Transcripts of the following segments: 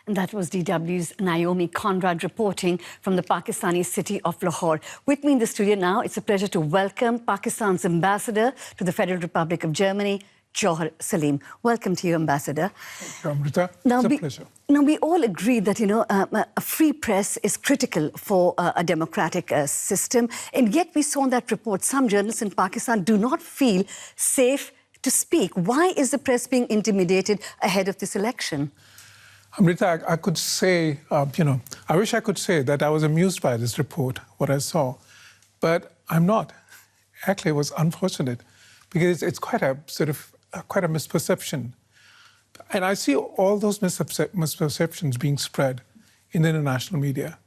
And that was DW's Naomi Conrad reporting from the Pakistani city of Lahore. With me in the studio now, it's a pleasure to welcome Pakistan's ambassador to the Federal Republic of Germany, Johar Salim. Welcome to you, Ambassador. Thank you, Amrita. It's a pleasure. Now, we all agree that, a free press is critical for a democratic system. And yet we saw in that report some journalists in Pakistan do not feel safe to speak. Why is the press being intimidated ahead of this election? Amrita, I could say, I wish I could say that I was amused by this report, what I saw. But I'm not. Actually, it was unfortunate because it's quite a misperception. And I see all those misperceptions being spread in the international media.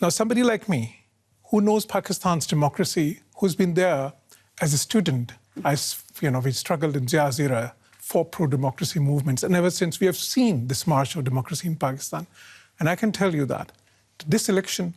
Now, somebody like me, who knows Pakistan's democracy, who's been there as a student, we struggled in Zia's era for pro-democracy movements. And ever since, we have seen this march of democracy in Pakistan. And I can tell you that this election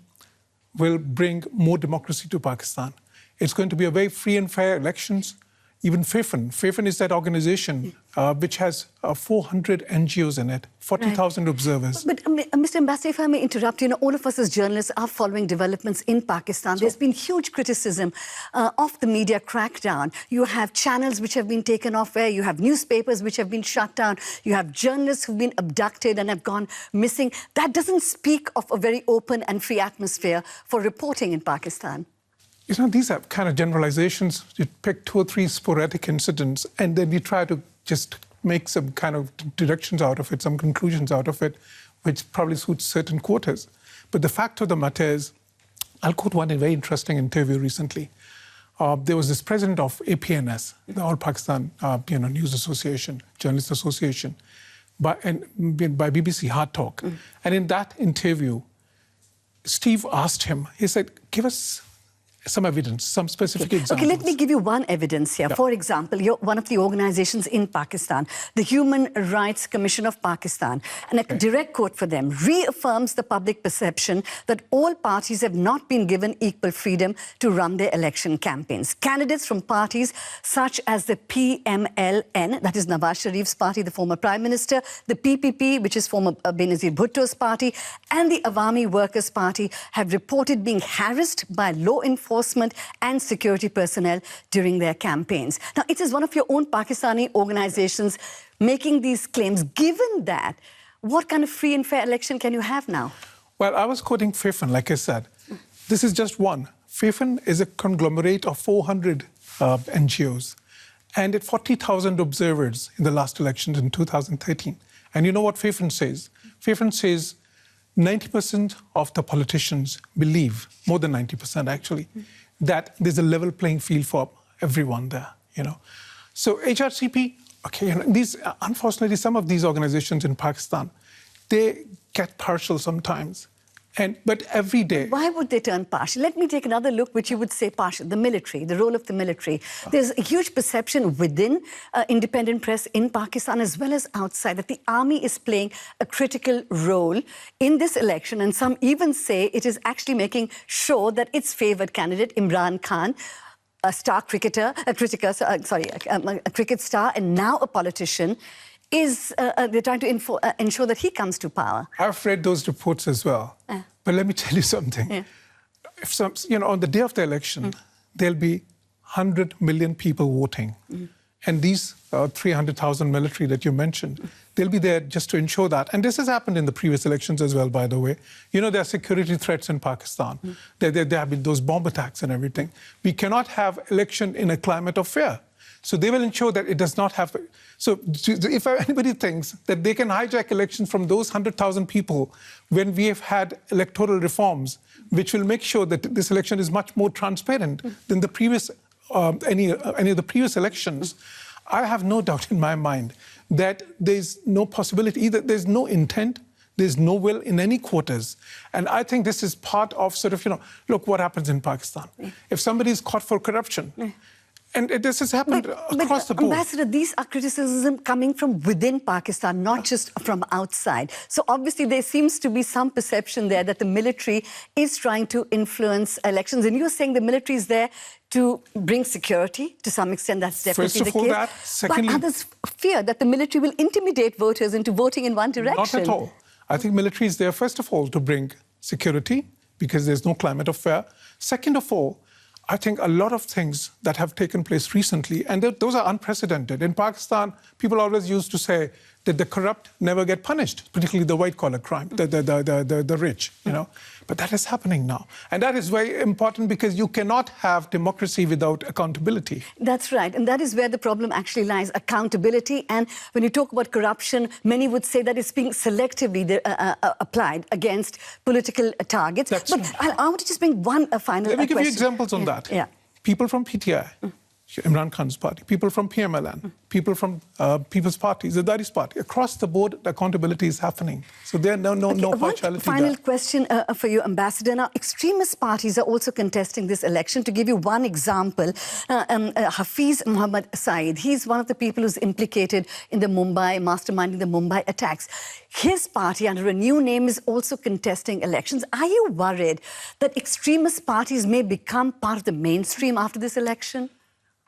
will bring more democracy to Pakistan. It's going to be a very free and fair elections. Even FAFN is that organization which has 400 NGOs in it, 40,000 observers. But Mr. Ambassador, if I may interrupt, all of us as journalists are following developments in Pakistan. There's been huge criticism of the media crackdown. You have channels which have been taken off air. You have newspapers which have been shut down. You have journalists who've been abducted and have gone missing. That doesn't speak of a very open and free atmosphere for reporting in Pakistan. These are kind of generalizations. You pick 2 or 3 sporadic incidents, and then you try to just make some kind of deductions out of it, some conclusions out of it, which probably suits certain quarters. But the fact of the matter is, I'll quote one very interesting interview recently. There was this president of APNS, the All Pakistan News Association, Journalist Association, by BBC Hard Talk. And in that interview, Steve asked him, he said, give us some evidence, some specific examples. Okay, let me give you one evidence here. Yeah. For example, one of the organizations in Pakistan, the Human Rights Commission of Pakistan, and a direct quote for them, reaffirms the public perception that all parties have not been given equal freedom to run their election campaigns. Candidates from parties such as the PML-N, that is Nawaz Sharif's party, the former Prime Minister, the PPP, which is former Benazir Bhutto's party, and the Awami Workers' Party have reported being harassed by law enforcement and security personnel during their campaigns. Now, it is one of your own Pakistani organizations making these claims. Given that, what kind of free and fair election can you have now? Well, I was quoting FAFN, like I said. This is just one. FAFN is a conglomerate of 400 NGOs and at 40,000 observers in the last elections in 2013. And you know what FAFN says? FAFN says 90% of the politicians believe, more than 90% actually, that there's a level playing field for everyone there, So HRCP, these, unfortunately, some of these organizations in Pakistan, they get partial sometimes. But every day... Why would they turn partial? Let me take another look, which you would say partial. The military, the role of the military. There's a huge perception within independent press in Pakistan as well as outside that the army is playing a critical role in this election. And some even say it is actually making sure that its favoured candidate, Imran Khan, a star cricketer, a cricket star, and now a politician, they're trying to ensure that he comes to power. I've read those reports as well. But let me tell you something. Yeah. If on the day of the election, there'll be 100 million people voting. And these 300,000 military that you mentioned, they'll be there just to ensure that. And this has happened in the previous elections as well, by the way. There are security threats in Pakistan. There have been those bomb attacks and everything. We cannot have election in a climate of fear. So they will ensure that it does not have... So if anybody thinks that they can hijack elections from those 100,000 people when we have had electoral reforms, which will make sure that this election is much more transparent than the previous, any of the previous elections, I have no doubt in my mind that there's no possibility, either there's no intent, there's no will in any quarters. And I think this is part of look what happens in Pakistan. If somebody is caught for corruption, And this has happened across the board. Ambassador, these are criticisms coming from within Pakistan, not just from outside. So obviously there seems to be some perception there that the military is trying to influence elections. And you're saying the military is there to bring security. To some extent, that's definitely the case. First of all, that. Secondly, but others fear that the military will intimidate voters into voting in one direction. Not at all. I think military is there, first of all, to bring security, because there's no climate of fear. Second of all, I think a lot of things that have taken place recently, and those are unprecedented. In Pakistan, people always used to say that the corrupt never get punished, particularly the white-collar crime, the rich, you know. But that is happening now. And that is very important because you cannot have democracy without accountability. That's right. And that is where the problem actually lies, accountability. And when you talk about corruption, many would say that it's being selectively applied against political targets. That's but right. I want to just bring one final question. Let me give you examples on that. Yeah. People from PTI, Imran Khan's party, people from PML-N, people from People's Party, Zardari's party. Across the board, the accountability is happening. So there no partiality One final there. question for you, Ambassador. Now, extremist parties are also contesting this election. To give you one example, Hafiz Muhammad Saeed, he's one of the people who's implicated in the masterminding the Mumbai attacks. His party, under a new name, is also contesting elections. Are you worried that extremist parties may become part of the mainstream after this election?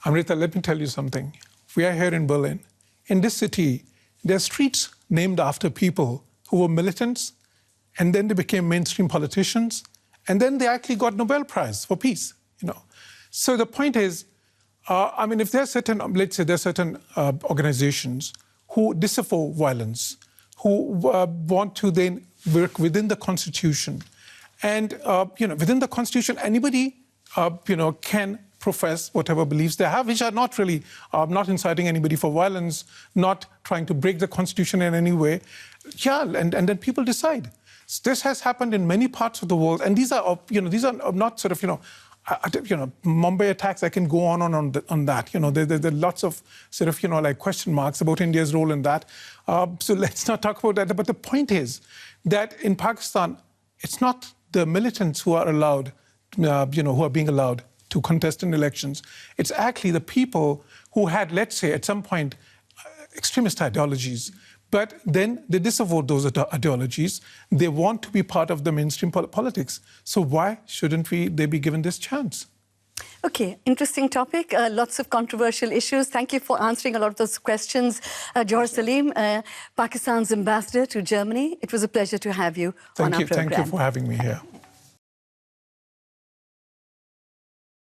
Amrita, let me tell you something. We are here in Berlin. In this city, there are streets named after people who were militants, and then they became mainstream politicians, and then they actually got Nobel Prize for peace, you know. So the point is, I mean, if there are certain, let's say there are certain organizations who disavow violence, who want to then work within the Constitution, and, you know, within the Constitution, anybody, you know, can profess whatever beliefs they have, which are not really, not inciting anybody for violence, not trying to break the Constitution in any way. Yeah, and then people decide. This has happened in many parts of the world, and these are, you know, these are not sort of, you know, Mumbai attacks. I can go on that. You know, there are lots of sort of, you know, like question marks about India's role in that. So let's not talk about that. But the point is that in Pakistan, it's not the militants who are allowed, you know, who are being allowed to contest in elections. It's actually the people who had, let's say, at some point, extremist ideologies, but then they disavow those ideologies. They want to be part of the mainstream politics. So why shouldn't they be given this chance? Okay, interesting topic, lots of controversial issues. Thank you for answering a lot of those questions. Johar Saleem, Pakistan's ambassador to Germany. It was a pleasure to have you on our program. Thank you for having me here.